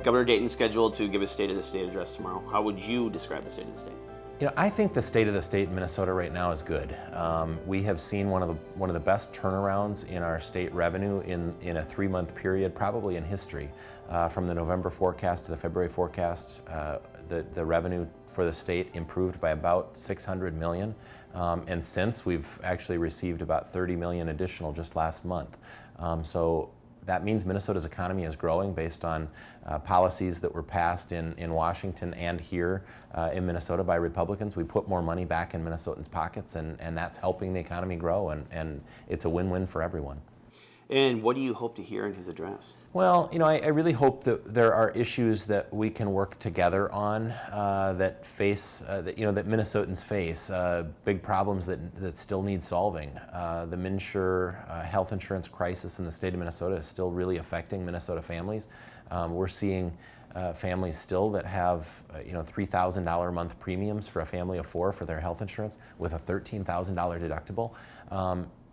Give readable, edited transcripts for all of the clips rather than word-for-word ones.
Governor Dayton scheduled to give a State of the State address tomorrow. How would you describe the State of the State? I think the state of the state in Minnesota right now is good. We have seen one of the best turnarounds in our state revenue in a 3-month period, probably in history. From the November forecast to the February forecast, the revenue for the state improved by about $600 million. And since, we've actually received about $30 million additional just last month. So that means Minnesota's economy is growing based on policies that were passed in Washington and here in Minnesota by Republicans. We put more money back in Minnesotans' pockets, and that's helping the economy grow, and it's a win-win for everyone. And what do you hope to hear in his address? Well, I really hope that there are issues that we can work together on that Minnesotans face, big problems that still need solving. The MNsure health insurance crisis in the state of Minnesota is still really affecting Minnesota families. We're seeing families still that have $3,000 a month premiums for a family of 4 for their health insurance with a $13,000 deductible.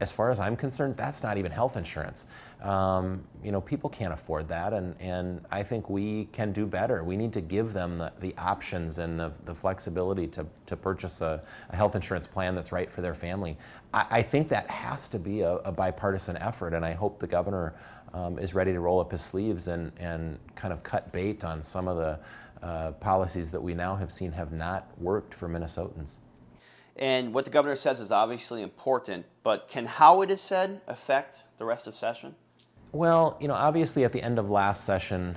As far as I'm concerned, that's not even health insurance. People can't afford that, and I think we can do better. We need to give them the options and the flexibility to purchase a health insurance plan that's right for their family. I think that has to be a bipartisan effort, and I hope the governor is ready to roll up his sleeves and kind of cut bait on some of the policies that we now have seen have not worked for Minnesotans. And what the governor says is obviously important, but can how it is said affect the rest of session? Well, obviously at the end of last session,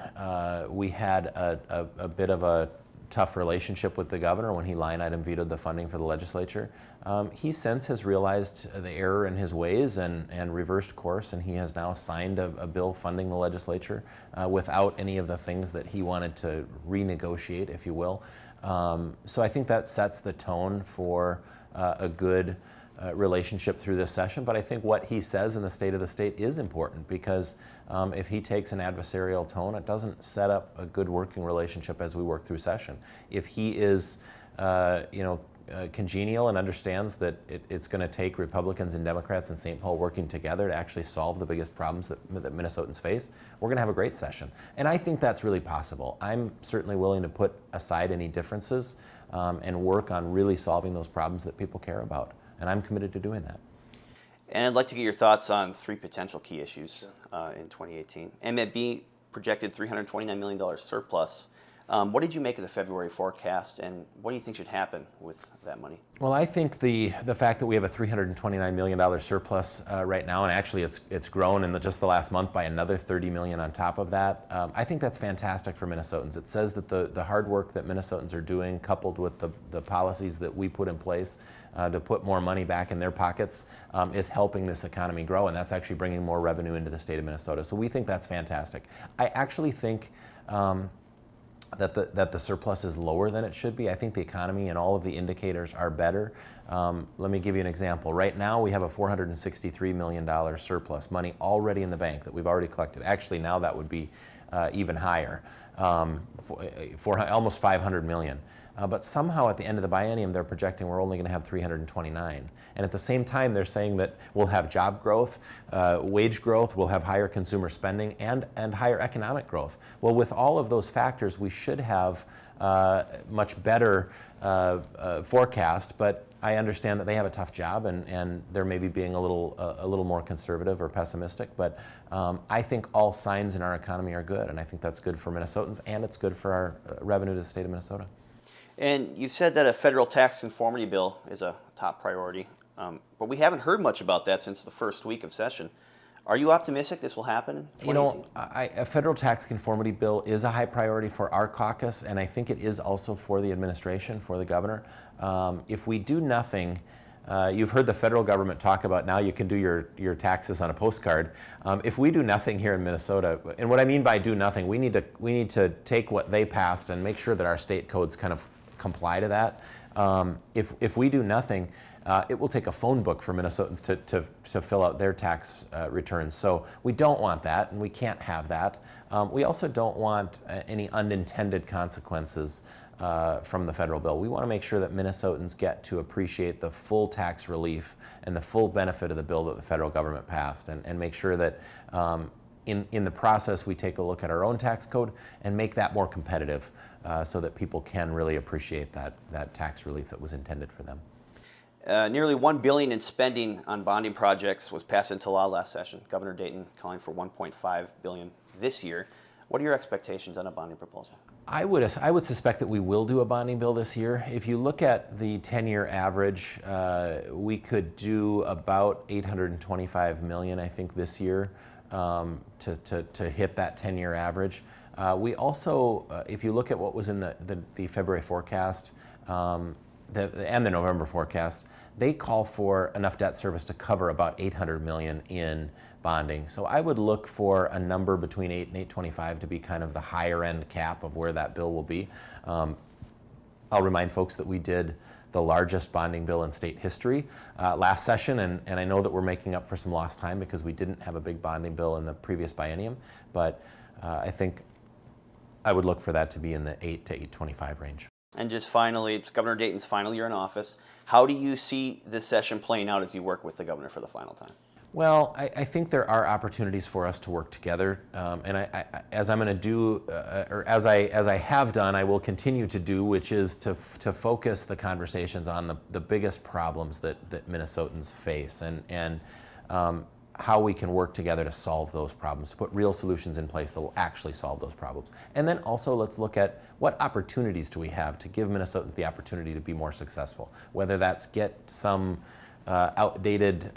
we had a bit of a tough relationship with the governor when he line item vetoed the funding for the legislature. He since has realized the error in his ways and reversed course, and he has now signed a bill funding the legislature without any of the things that he wanted to renegotiate, if you will. So I think that sets the tone for a good relationship through this session. But I think what he says in the State of the State is important, because if he takes an adversarial tone, it doesn't set up a good working relationship as we work through session. If he is congenial and understands that it's going to take Republicans and Democrats in St. Paul working together to actually solve the biggest problems that Minnesotans face, we're going to have a great session. And I think that's really possible. I'm certainly willing to put aside any differences and work on really solving those problems that people care about. And I'm committed to doing that. And I'd like to get your thoughts on 3 potential key issues in 2018. MNB projected $329 million surplus. What did you make of the February forecast, and what do you think should happen with that money? Well, I think the fact that we have a $329 million surplus right now, and actually it's grown in just the last month by another $30 million on top of that, I think that's fantastic for Minnesotans. It says that the hard work that Minnesotans are doing, coupled with the policies that we put in place to put more money back in their pockets, is helping this economy grow, and that's actually bringing more revenue into the state of Minnesota. So we think that's fantastic. I actually think that the surplus is lower than it should be. I think the economy and all of the indicators are better. Let me give you an example. Right now we have a $463 million surplus, money already in the bank that we've already collected. Actually, now that would be even higher, for almost $500 million. But somehow at the end of the biennium, they're projecting we're only going to have 329. And at the same time, they're saying that we'll have job growth, wage growth, we'll have higher consumer spending, and higher economic growth. Well, with all of those factors, we should have much better forecast, but I understand that they have a tough job, and they're maybe being a little more conservative or pessimistic. But I think all signs in our economy are good, and I think that's good for Minnesotans, and it's good for our revenue to the state of Minnesota. And you've said that a federal tax conformity bill is a top priority, but we haven't heard much about that since the first week of session. Are you optimistic this will happen in 2018? A federal tax conformity bill is a high priority for our caucus, and I think it is also for the administration, for the governor. If we do nothing, you've heard the federal government talk about now you can do your taxes on a postcard. If we do nothing here in Minnesota, and what I mean by do nothing, we need to take what they passed and make sure that our state codes kind of comply to that. If we do nothing, it will take a phone book for Minnesotans to fill out their tax returns. So we don't want that, and we can't have that. We also don't want any unintended consequences from the federal bill. We want to make sure that Minnesotans get to appreciate the full tax relief and the full benefit of the bill that the federal government passed, and make sure that in the process, we take a look at our own tax code and make that more competitive so that people can really appreciate that tax relief that was intended for them. Nearly $1 billion in spending on bonding projects was passed into law last session. Governor Dayton calling for $1.5 billion this year. What are your expectations on a bonding proposal? I would suspect that we will do a bonding bill this year. If you look at the 10-year average, we could do about $825 million, I think, this year to hit that 10-year average. We also, if you look at what was in the February forecast and the November forecast, they call for enough debt service to cover about $800 million in bonding. So I would look for a number between 8 and 825 to be kind of the higher end cap of where that bill will be. I'll remind folks that we did the largest bonding bill in state history last session, and I know that we're making up for some lost time because we didn't have a big bonding bill in the previous biennium, but I think I would look for that to be in the 8 to 825 range. And just finally, it's Governor Dayton's final year in office. How do you see this session playing out as you work with the governor for the final time? Well, I think there are opportunities for us to work together, and as I'm going to do, or as I have done, I will continue to do, which is to focus the conversations on the biggest problems that Minnesotans face, and how we can work together to solve those problems, to put real solutions in place that will actually solve those problems. And then also let's look at what opportunities do we have to give Minnesotans the opportunity to be more successful, whether that's get some outdated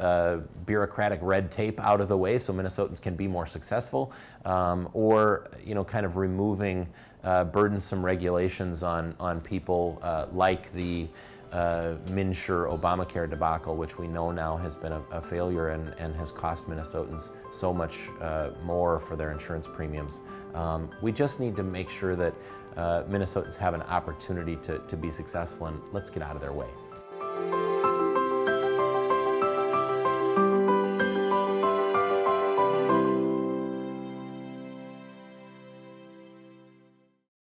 bureaucratic red tape out of the way so Minnesotans can be more successful, or kind of removing burdensome regulations on people like the MNsure Obamacare debacle, which we know now has been a failure and has cost Minnesotans so much more for their insurance premiums. We just need to make sure that Minnesotans have an opportunity to be successful, and let's get out of their way.